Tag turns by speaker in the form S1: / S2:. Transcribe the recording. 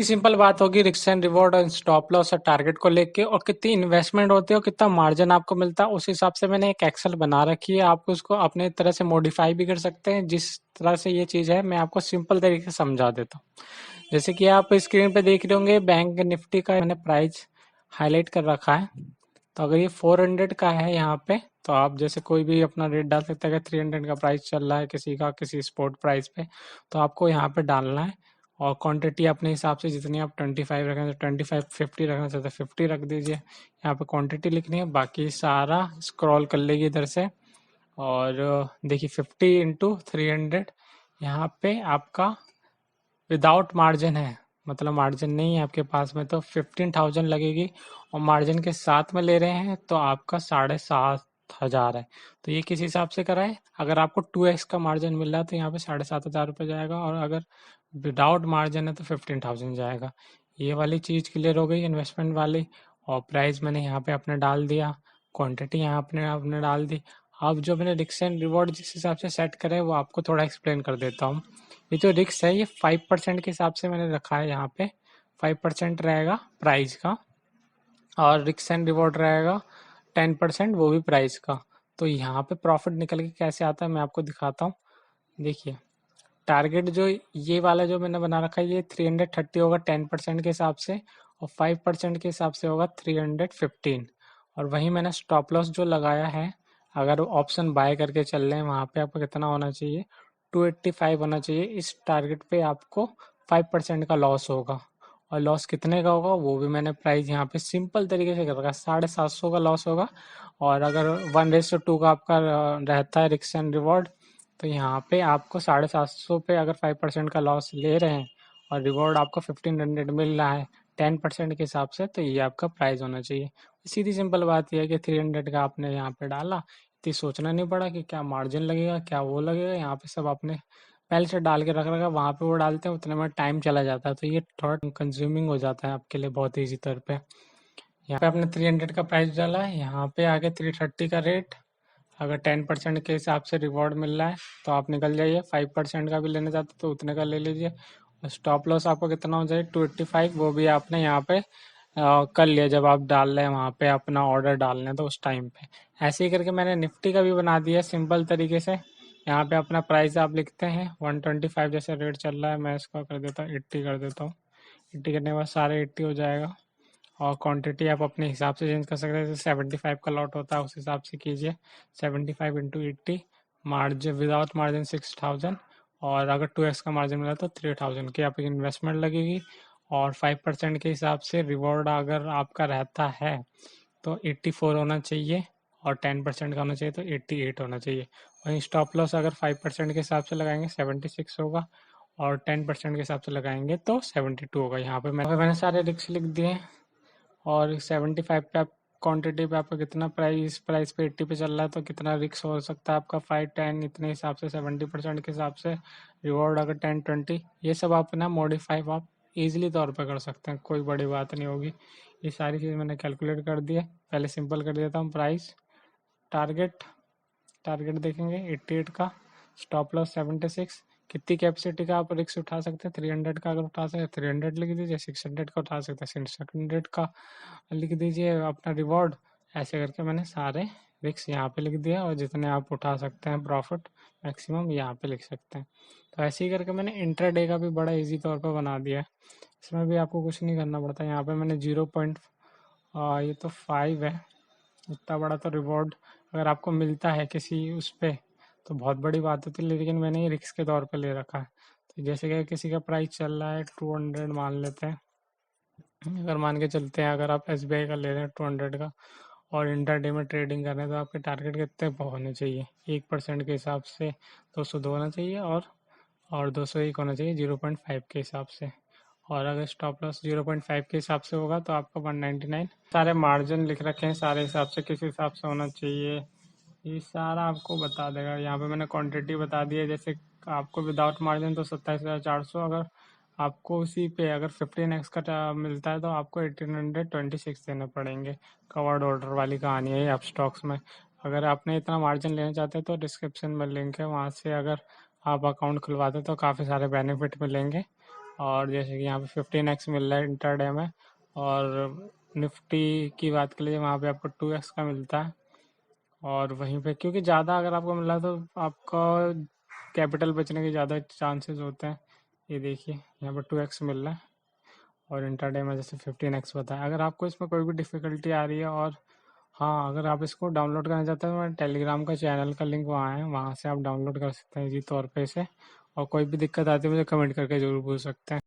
S1: Simple बात होगी risk and reward और स्टॉप लॉस और टारगेट को लेके और कितनी इन्वेस्टमेंट होती है और कितना मार्जिन आपको मिलता है उस हिसाब से मैंने एक एक्सेल बना रखी है। आप उसको अपने तरह से मॉडिफाई भी कर सकते हैं। जिस तरह से ये चीज़ है मैं आपको सिंपल तरीके से समझा देता हूँ। जैसे कि आप स्क्रीन पे देख रहे होंगे बैंक निफ्टी का मैंने प्राइस हाईलाइट कर रखा है। तो अगर ये 400 का है यहाँ पे तो आप जैसे कोई भी अपना रेट डाल सकते हैं। अगर 300 का प्राइस चल रहा है किसी का किसी स्पॉट प्राइस पे तो आपको यहाँ पे डालना है और क्वांटिटी अपने हिसाब से जितनी आप 25 रखें तो 25, 50 रखना चाहते हैं 50 रख दीजिए। यहाँ पे क्वांटिटी लिखनी है, बाकी सारा स्क्रॉल कर लेगी इधर से। और देखिए 50 × 300 यहाँ पे आपका विदाउट मार्जिन है, मतलब मार्जिन नहीं है आपके पास में तो 15,000 लगेगी। और मार्जिन के साथ में ले रहे हैं तो आपका 7,500 है। तो ये किस हिसाब से करा है, अगर आपको 2x का मार्जिन मिल रहा है तो यहाँ पे 7,500 रुपये जाएगा और अगर विदाउट मार्जिन है तो 15,000 जाएगा। ये वाली चीज़ क्लियर हो गई इन्वेस्टमेंट वाली। और प्राइस मैंने यहाँ पे अपने डाल दिया, क्वांटिटी यहाँ अपने आपने डाल दी। अब जो मैंने रिस्क एंड रिवॉर्ड जिस हिसाब से सेट करे वो आपको थोड़ा एक्सप्लेन कर देता हूँ। ये जो रिस्क है ये 5% के हिसाब से मैंने रखा है। यहाँ पे 5% रहेगा प्राइस का और रिस्क एंड रिवॉर्ड रहेगा 10%, वो भी प्राइस का। तो यहाँ पे प्रॉफिट निकल के कैसे आता है मैं आपको दिखाता हूँ। देखिए टारगेट जो ये वाला जो मैंने बना रखा है ये 330 होगा 10% के हिसाब से और 5% के हिसाब से होगा 315। और वहीं मैंने स्टॉप लॉस जो लगाया है, अगर ऑप्शन बाय करके चल रहे हैं वहाँ पे आपको कितना होना चाहिए, 285 होना चाहिए। इस टारगेट पे आपको 5% का लॉस होगा। और लॉस कितने का होगा वो भी मैंने प्राइस यहाँ पे सिंपल तरीके से कर रखा है, 750 का लॉस होगा। और अगर 1:2 का आपका रहता है रिस्क एंड रिवॉर्ड तो यहाँ पे आपको 750 पे अगर 5% का लॉस ले रहे हैं और रिवॉर्ड आपको 1500 मिल रहा है 10% के हिसाब से, तो ये आपका प्राइस होना चाहिए। सीधी सिंपल बात यह है कि 300 का आपने यहाँ पे डाला, इतनी सोचना नहीं पड़ा कि क्या मार्जिन लगेगा क्या वो लगेगा। यहाँ पे सब आपने पहले से डाल के रख रखा, वहाँ पे वो डालते हैं उतने में टाइम चला जाता है तो ये थोड़ा कंज्यूमिंग हो जाता है आपके लिए बहुत ईजी तौर पे। यहाँ पे आपने 300 का प्राइस डाला है, यहाँ पे आगे 330 का रेट। अगर 10% के हिसाब से रिवॉर्ड मिल रहा है तो आप निकल जाइए, 5% का भी लेना चाहते तो उतने का ले लीजिए। और स्टॉप लॉस आपको कितना हो जाए 285, वो भी आपने यहाँ पे कर लिया जब आप डाल रहे हैं वहाँ पे अपना ऑर्डर डालने तो उस टाइम पे। ऐसे ही करके मैंने निफ्टी का भी बना दिया सिंपल तरीके से। यहाँ पे अपना प्राइस आप लिखते हैं 125 जैसे रेट चल रहा है, मैं इसको कर देता हूँ 80 कर देता हूँ। 80 करने के बाद सारे 80 हो जाएगा। और क्वांटिटी आप अपने हिसाब से चेंज कर सकते हैं, जैसे 75 का लॉट होता है उस हिसाब से कीजिए। 75 × 80, मार्जिन विदाउट मार्जिन 6,000 और अगर 2x का मार्जिन मिला तो 3,000 की आपकी इन्वेस्टमेंट लगेगी। और 5% के हिसाब से रिवॉर्ड अगर आपका रहता है तो 84 होना चाहिए और 10% का होना चाहिए तो 88 होना चाहिए। वहीं स्टॉप लॉस अगर 5% के हिसाब से लगाएंगे 76 होगा और 10% के हिसाब से लगाएंगे तो 72 होगा। यहाँ पे मैंने सारे रिस्क लिख दिए। और 75 पे आप क्वांटिटी पे आपका कितना प्राइस पे 80 पे चल रहा है तो कितना रिस्क हो सकता है आपका 5-10 इतने हिसाब से 70% के हिसाब से। रिवॉर्ड अगर 10-20 ये सब आप ना मॉडिफाई आप ईजिली तौर पे कर सकते हैं, कोई बड़ी बात नहीं होगी। ये सारी चीज़ मैंने कैलकुलेट कर दी है। पहले सिंपल कर देता हूँ प्राइस, टारगेट टारगेट देखेंगे 88 का, स्टॉप लॉस 76। कितनी कैपेसिटी का आप रिस्क उठा सकते हैं, 300 का अगर उठा सकते हैं 300 लिख दीजिए, 600 का उठा सकते हैं 600 का लिख दीजिए अपना रिवॉर्ड। ऐसे करके मैंने सारे रिस्क यहाँ पे लिख दिया और जितने आप उठा सकते हैं प्रॉफिट मैक्सिमम यहाँ पे लिख सकते हैं। तो ऐसे ही करके मैंने इंट्राडे का भी बड़ा इजी तौर पर बना दिया है। इसमें भी आपको कुछ नहीं करना पड़ता। यहाँ पे मैंने 0. ये तो 5 है, इतना बड़ा तो रिवॉर्ड अगर आपको मिलता है किसी उस पे तो बहुत बड़ी बात होती है, लेकिन मैंने ये रिस्क के तौर पे ले रखा है। तो जैसे कि किसी का प्राइस चल रहा है 200 मान लेते हैं, अगर मान के चलते हैं अगर आप SBI का ले रहे हैं 200 का और इंटरडे में ट्रेडिंग कर रहे हैं तो आपके टारगेट कितने होने चाहिए, 1% के हिसाब से 202 होना चाहिए और 201 होना चाहिए 0.5 के हिसाब से। और अगर स्टॉप लॉस 0.5 के हिसाब से होगा तो आपका 199। सारे मार्जिन लिख रखे हैं सारे हिसाब से किस हिसाब से होना चाहिए ये सारा आपको बता देगा। यहाँ पे मैंने क्वांटिटी बता दी है, जैसे आपको विदाउट मार्जिन तो 27,400, अगर आपको उसी पे अगर 15x का मिलता है तो आपको 1826 देने पड़ेंगे। कवर्ड ऑर्डर वाली कहानी है आप स्टॉक्स में। अगर आपने इतना मार्जिन लेना चाहते हैं तो डिस्क्रिप्शन में लिंक है, वहाँ से अगर आप अकाउंट खुलवाते तो काफ़ी सारे बेनिफिट मिलेंगे। और जैसे कि यहाँ पे 15x मिल रहा है इंटरडे में, और निफ्टी की बात कर लीजिए वहाँ पे आपको 2x का मिलता है। और वहीं पे क्योंकि ज़्यादा अगर आपको मिला तो आपका कैपिटल बचने के ज़्यादा चांसेस होते हैं। ये देखिए यहाँ पर 2x मिल रहा है और इंटरडे में जैसे 15x बताया। अगर आपको इसमें कोई भी डिफ़िकल्टी आ रही है, और हाँ, अगर आप इसको डाउनलोड करना चाहते हैं तो मेरे टेलीग्राम का चैनल का लिंक वहाँ है, वहाँ से आप डाउनलोड कर सकते हैं इसी तौर पे इसे। और कोई भी दिक्कत आती है मुझे कमेंट करके ज़रूर पूछ सकते हैं।